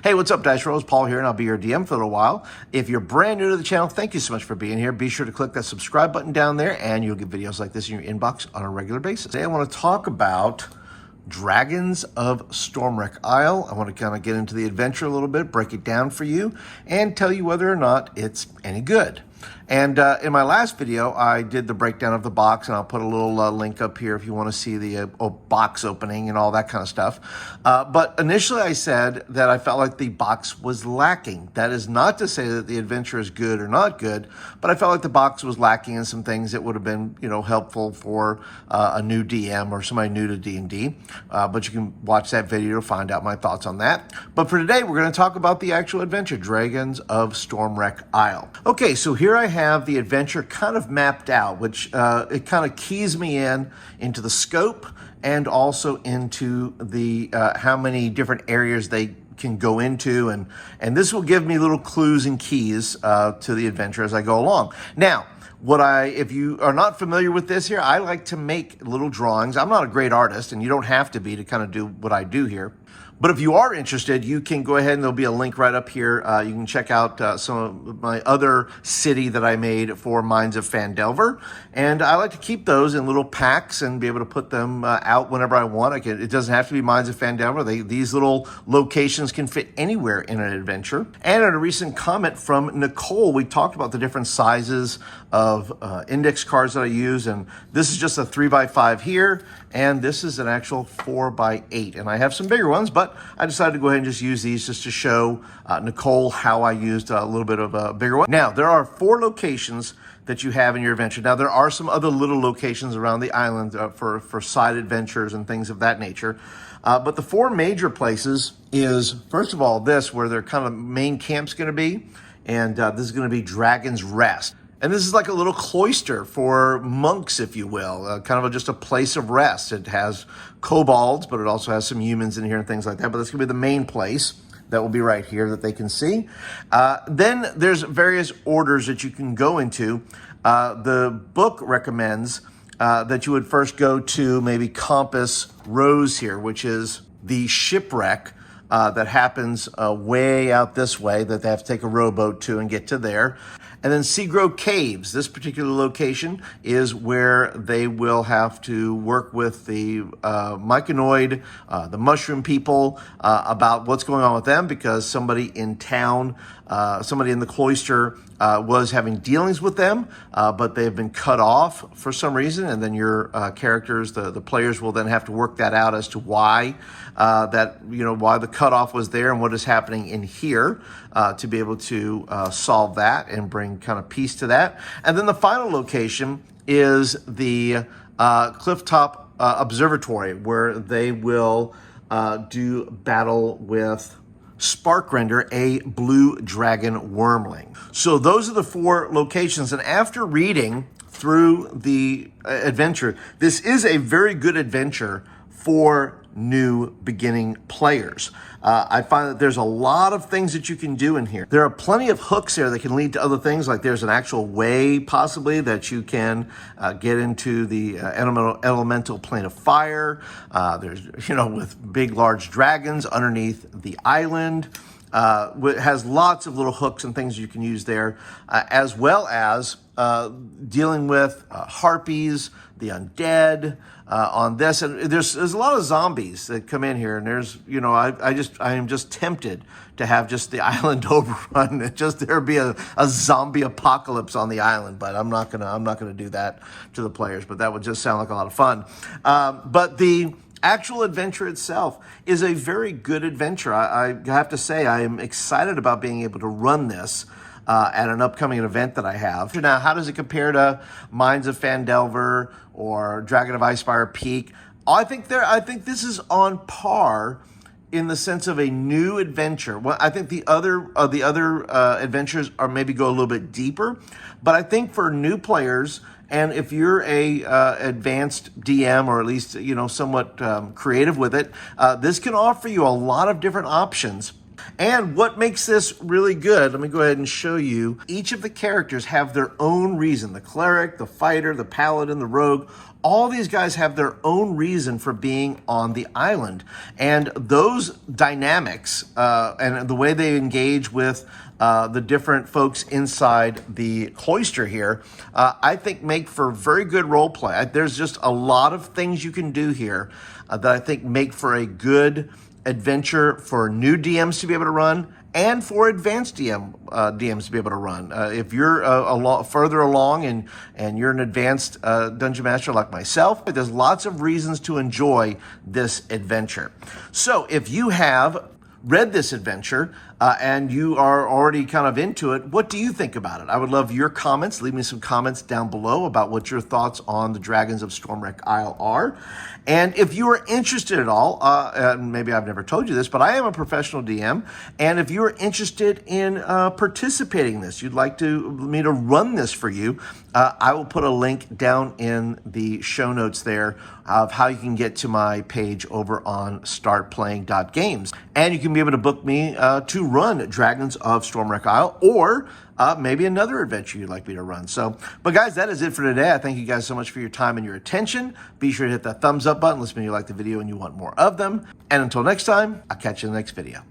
Hey, what's up, Dice Rollers? Paul here, and I'll be your DM for a little while. If you're brand new to the channel, thank you so much for being here. Be sure to click that subscribe button down there, and you'll get videos like this in your inbox on a regular basis. Today, I want to talk about Dragons of Stormwreck Isle. I want to kind of get into the adventure a little bit, break it down for you, and tell you whether or not it's any good. And in my last video, I did the breakdown of the box, and I'll put a little link up here if you want to see the box opening and all that kind of stuff. But initially I said that I felt like the box was lacking. That is not to say that the adventure is good or not good, but I felt like the box was lacking in some things that would have been, helpful for a new DM or somebody new to D&D. But you can watch that video to find out my thoughts on that. But for today, we're going to talk about the actual adventure, Dragons of Stormwreck Isle. Okay, so here I have the adventure kind of mapped out, which it kind of keys me into the scope and also into the how many different areas they can go into, and this will give me little clues and keys to the adventure as I go along. Now, if you are not familiar with this here, I like to make little drawings. I'm not a great artist, and you don't have to be to kind of do what I do here. But if you are interested, you can go ahead and there'll be a link right up here. You can check out some of my other city that I made for Mines of Phandelver. And I like to keep those in little packs and be able to put them out whenever I want. It doesn't have to be Mines of Phandelver. These little locations can fit anywhere in an adventure. And in a recent comment from Nicole, we talked about the different sizes of index cards that I use. And this is just a 3x5 here. And this is an actual 4x8. And I have some bigger ones, but I decided to go ahead and just use these just to show Nicole how I used a little bit of a bigger one. Now, there are 4 locations that you have in your adventure. Now, there are some other little locations around the island for side adventures and things of that nature. But the 4 major places is, first of all, this, where their kind of main camp's going to be. And this is going to be Dragon's Rest. And this is like a little cloister for monks, if you will, kind of just a place of rest. It has kobolds, but it also has some humans in here and things like that. But that's going to be the main place that will be right here that they can see. Then there's various orders that you can go into. The book recommends that you would first go to maybe Compass Rose here, which is the shipwreck that happens way out this way that they have to take a rowboat to and get to there. And then Seagrow Caves, this particular location is where they will have to work with the myconoid, the mushroom people, about what's going on with them, because somebody in town, somebody in the cloister was having dealings with them, but they've been cut off for some reason, and then your characters, the players, will then have to work that out as to why why the cutoff was there and what is happening in here to be able to solve that and bring kind of peace to that. And then the final location is the Clifftop Observatory, where they will do battle with Sparkrender, a blue dragon wormling. So those are the 4 locations. And after reading through the adventure, this is a very good adventure for new beginning players. I find that there's a lot of things that you can do in here. There are plenty of hooks there that can lead to other things, like there's an actual way possibly that you can get into the elemental plane of fire. There's, with big, large dragons underneath the island. It has lots of little hooks and things you can use there, as well as dealing with harpies, the undead, on this. And there's a lot of zombies that come in here, and there's, I am just tempted to have just the island overrun. There be a zombie apocalypse on the island, but I'm not gonna do that to the players, but that would just sound like a lot of fun. But the actual adventure itself is a very good adventure. I have to say, I am excited about being able to run this at an upcoming event that I have. Now, how does it compare to Mines of Phandelver or Dragon of Icefire Peak? I think this is on par in the sense of a new adventure. Well, I think the other adventures are maybe go a little bit deeper, but I think for new players, and if you're a advanced DM, or at least somewhat creative with it, this can offer you a lot of different options And what makes this really good, let me go ahead and show you. Each of the characters have their own reason. The cleric, the fighter, the paladin, the rogue, all these guys have their own reason for being on the island. And those dynamics and the way they engage with the different folks inside the cloister here, I think make for very good role play. There's just a lot of things you can do here that I think make for a good adventure for new DMs to be able to run and for advanced DMs to be able to run. If you're further along and you're an advanced Dungeon Master like myself, there's lots of reasons to enjoy this adventure. So if you have read this adventure and you are already kind of into it, what do you think about it? I would love your comments. Leave me some comments down below about what your thoughts on the Dragons of Stormwreck Isle are. And if you are interested at all, and maybe I've never told you this, but I am a professional DM, and if you're interested in participating in this, you'd like me to run this for you, I will put a link down in the show notes there of how you can get to my page over on startplaying.games. And you can be able to book me to run Dragons of Stormwreck Isle, or maybe another adventure you'd like me to run. But guys, that is it for today. I thank you guys so much for your time and your attention. Be sure to hit that thumbs up button. Let me know you like the video and you want more of them. And until next time, I'll catch you in the next video.